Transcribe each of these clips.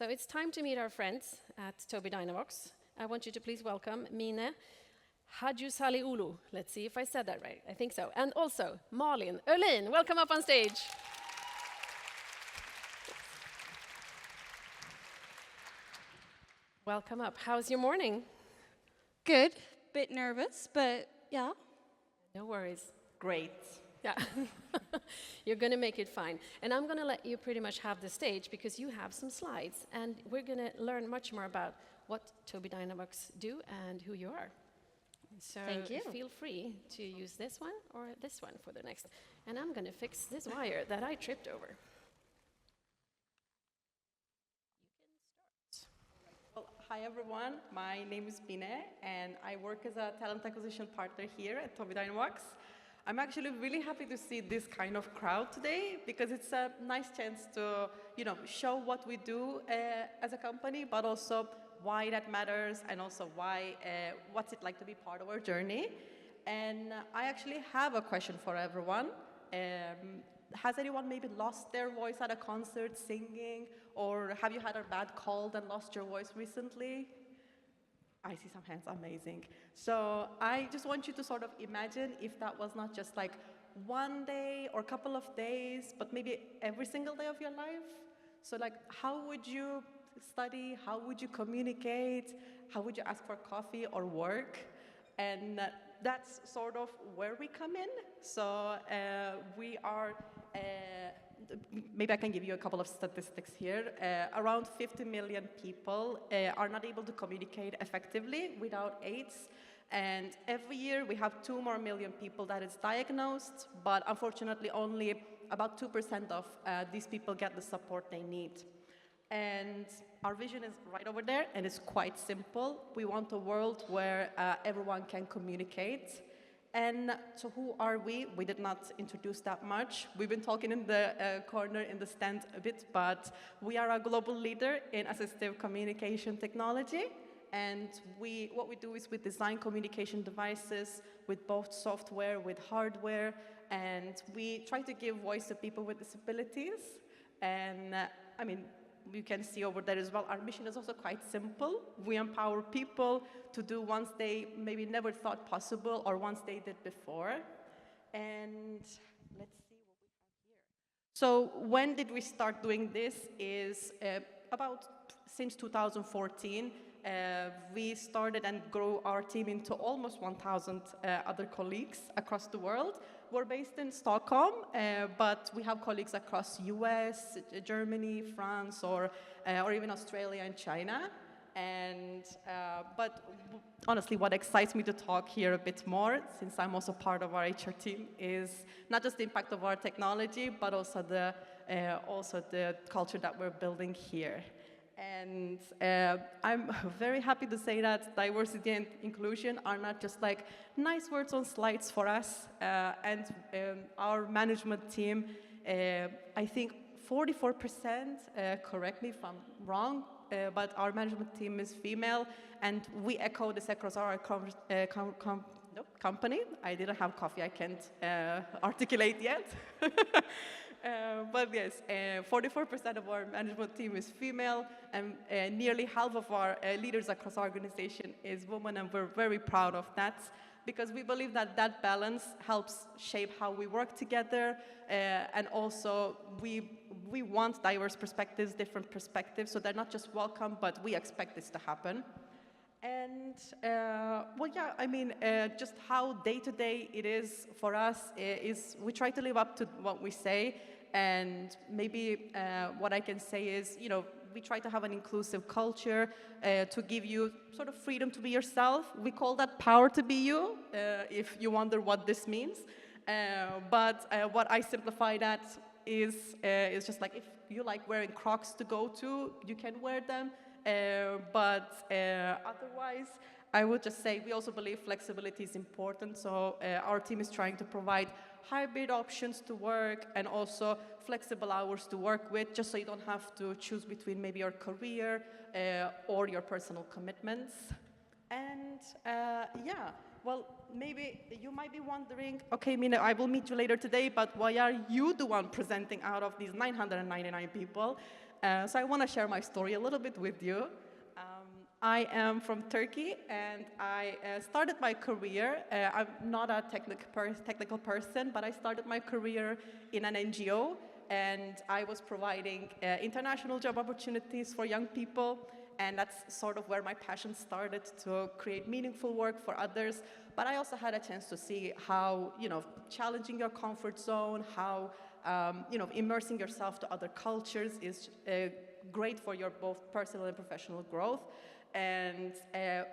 So it's time to meet our friends at Tobii Dynavox. I want you to please welcome Mine Hacisalihoglu. Let's see if I said that right. I think so. And also Malin, Öhlin, welcome up on stage. Welcome up. How's your morning? Good. Bit nervous, but yeah. No worries. Great. Yeah. You're going to make it fine. And I'm going to let you pretty much have the stage because you have some slides. And we're going to learn much more about what Tobii Dynavox do and who you are. So Thank you. feel free to use this one or this one for the next. And I'm going to fix this wire that I tripped over. Well, hi everyone, my name is Bine and I work as a talent acquisition partner here at Tobii Dynavox. I'm actually really happy to see this kind of crowd today because it's a nice chance to, show what we do as a company, but also why that matters and also why, what's it like to be part of our journey. And I actually have a question for everyone. Has anyone maybe lost their voice at a concert singing, or have you had a bad cold and lost your voice recently? I see some hands, amazing. So I just want you to sort of imagine if that was not just like one day or a couple of days, but maybe every single day of your life. So like, how would you study? How would you communicate? How would you ask for coffee or work? And that's sort of where we come in. So we are, maybe I can give you a couple of statistics here. Around 50 million people are not able to communicate effectively without AIDS. And every year we have 2 more million people that is diagnosed, but unfortunately only about 2% of these people get the support they need. And our vision is right over there, and it's quite simple. We want a world where everyone can communicate. And so who are we? We did not introduce that much. We've been talking in the corner in the stand a bit, but we are a global leader in assistive communication technology. And what we do is we design communication devices with both software, with hardware, and we try to give voice to people with disabilities. And you can see over there as well, our mission is also quite simple. We empower people to do once they maybe never thought possible or once they did before. And let's see what we have here. So when did we start doing this is about since 2014. We started and grew our team into almost 1,000 other colleagues across the world. We're based in Stockholm, but we have colleagues across US, Germany, France, or even Australia and China. And but honestly, what excites me to talk here a bit more, since I'm also part of our HR team, is not just the impact of our technology, but also the culture that we're building here. And I'm very happy to say that diversity and inclusion are not just like nice words on slides for us. And our management team, I think 44%, correct me if I'm wrong, but our management team is female, and we echo this across our company. I didn't have coffee, I can't articulate yet. But yes, 44% of our management team is female, and nearly half of our leaders across our organization is women, and we're very proud of that because we believe that that balance helps shape how we work together, and also we want diverse perspectives, different perspectives, so they're not just welcome, but we expect this to happen. And, just how day-to-day it is for us is we try to live up to what we say. And maybe what I can say is, we try to have an inclusive culture to give you sort of freedom to be yourself. We call that power to be you, if you wonder what this means. But what I simplify that is just like if you like wearing Crocs to go to, you can wear them. But otherwise, I would just say we also believe flexibility is important. So our team is trying to provide hybrid options to work and also flexible hours to work with, just so you don't have to choose between maybe your career or your personal commitments. And well, maybe you might be wondering, okay, Mina, I will meet you later today, but why are you the one presenting out of these 999 people? So I want to share my story a little bit with you. I am from Turkey, and I started my career. I'm not a technical person, but I started my career in an NGO, and I was providing international job opportunities for young people, and that's sort of where my passion started to create meaningful work for others. But I also had a chance to see how, challenging your comfort zone, how, immersing yourself to other cultures is great for your both personal and professional growth. And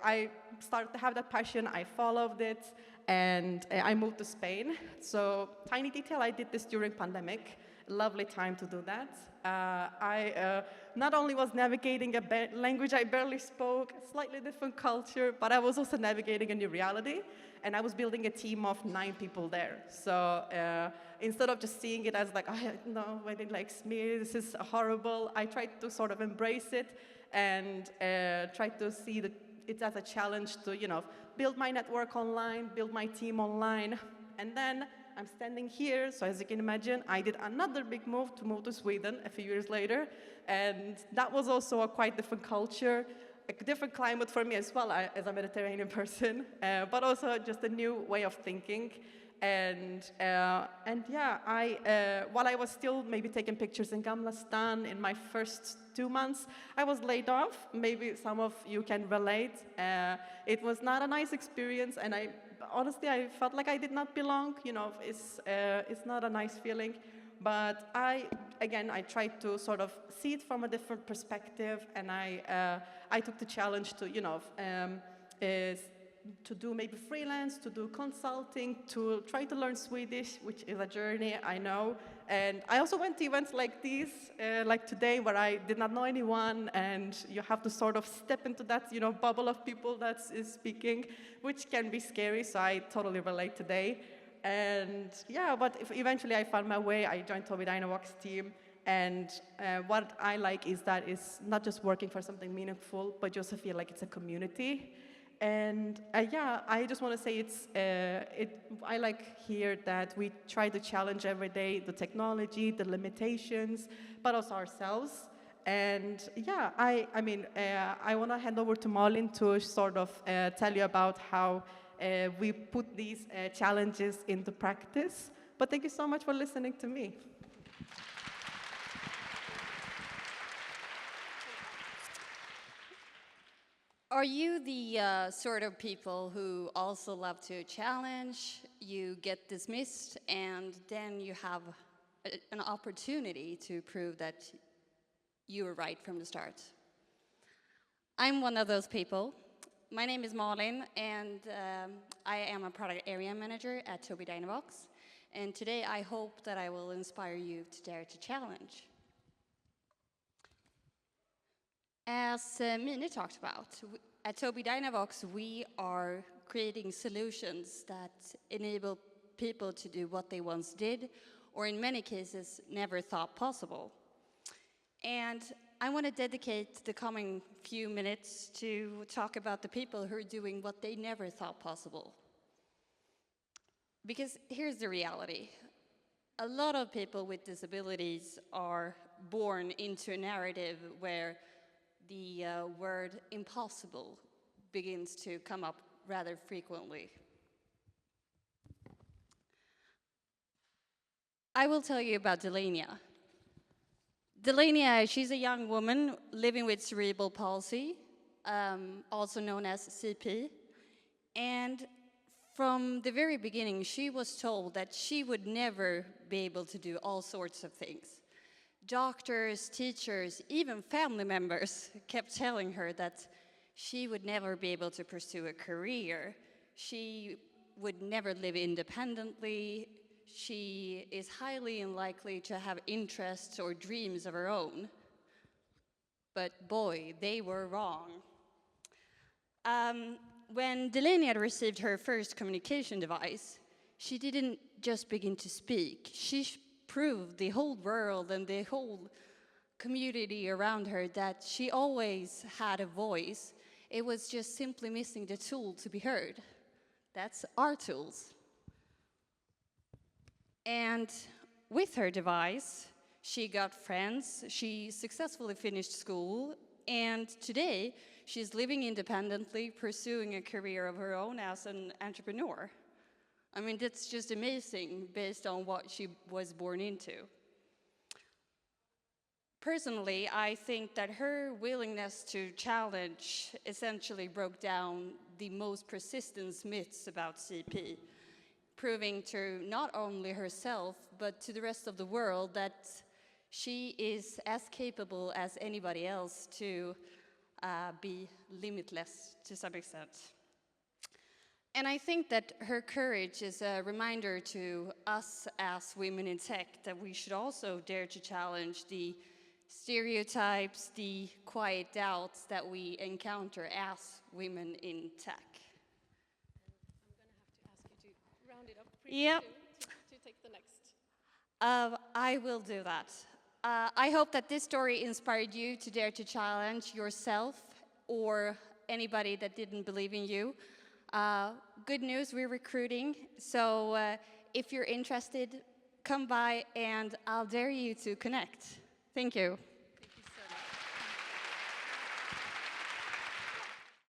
I started to have that passion, I followed it, and I moved to Spain. So, tiny detail, I did this during pandemic. Lovely time to do that. I not only was navigating a language I barely spoke, a slightly different culture, but I was also navigating a new reality, and I was building a team of 9 people there. So instead of just seeing it as like, oh, no, nobody likes me, this is horrible, I tried to sort of embrace it and try to see it as a challenge to, build my network online, build my team online, and then I'm standing here. So as you can imagine, I did another big move to Sweden a few years later, and that was also a quite different culture, a different climate for me as well as a Mediterranean person, but also just a new way of thinking. And yeah, while I was still maybe taking pictures in Gamla Stan in my first 2 months, I was laid off. Maybe some of you can relate. It was not a nice experience, and honestly, I felt like I did not belong. It's not a nice feeling. But I tried to sort of see it from a different perspective, and I took the challenge to, to do maybe freelance, to do consulting, to try to learn Swedish, which is a journey, I know. And I also went to events like these, like today, where I did not know anyone, and you have to sort of step into that, bubble of people that is speaking, which can be scary, so I totally relate today. And yeah, but eventually I found my way. I joined Tobii Dynavox team, and what I like is that it's not just working for something meaningful, but you also feel like it's a community. And yeah, I just want to say I like here that we try to challenge every day the technology, the limitations, but also ourselves. And yeah, I want to hand over to Malin to sort of tell you about how we put these challenges into practice. But thank you so much for listening to me. Are you the sort of people who also love to challenge, you get dismissed, and then you have an opportunity to prove that you were right from the start? I'm one of those people. My name is Malin, and I am a product area manager at Tobii Dynavox. And today I hope that I will inspire you to dare to challenge. As Mine talked about, at Tobii Dynavox, we are creating solutions that enable people to do what they once did, or in many cases, never thought possible. And I want to dedicate the coming few minutes to talk about the people who are doing what they never thought possible. Because here's the reality. A lot of people with disabilities are born into a narrative where the word impossible begins to come up rather frequently. I will tell you about Delania. Delania, she's a young woman living with cerebral palsy, also known as CP. And from the very beginning, she was told that she would never be able to do all sorts of things. Doctors, teachers, even family members kept telling her that she would never be able to pursue a career. She would never live independently. She is highly unlikely to have interests or dreams of her own. But boy, they were wrong. When Delaney had received her first communication device, she didn't just begin to speak. She proved the whole world and the whole community around her that she always had a voice. It was just simply missing the tool to be heard. That's our tools. And with her device, She got friends, she successfully finished school, and today she's living independently, pursuing a career of her own as an entrepreneur. I mean, that's just amazing based on what she was born into. Personally, I think that her willingness to challenge essentially broke down the most persistent myths about CP, proving to not only herself, but to the rest of the world that she is as capable as anybody else to be limitless to some extent. And I think that her courage is a reminder to us as women in tech that we should also dare to challenge the stereotypes, the quiet doubts that we encounter as women in tech. I'm going to have to ask you to round it up pretty Yep. soon to take the next. I will do that. I hope that this story inspired you to dare to challenge yourself or anybody that didn't believe in you. Good news, we're recruiting, so if you're interested, come by and I'll dare you to connect. Thank you.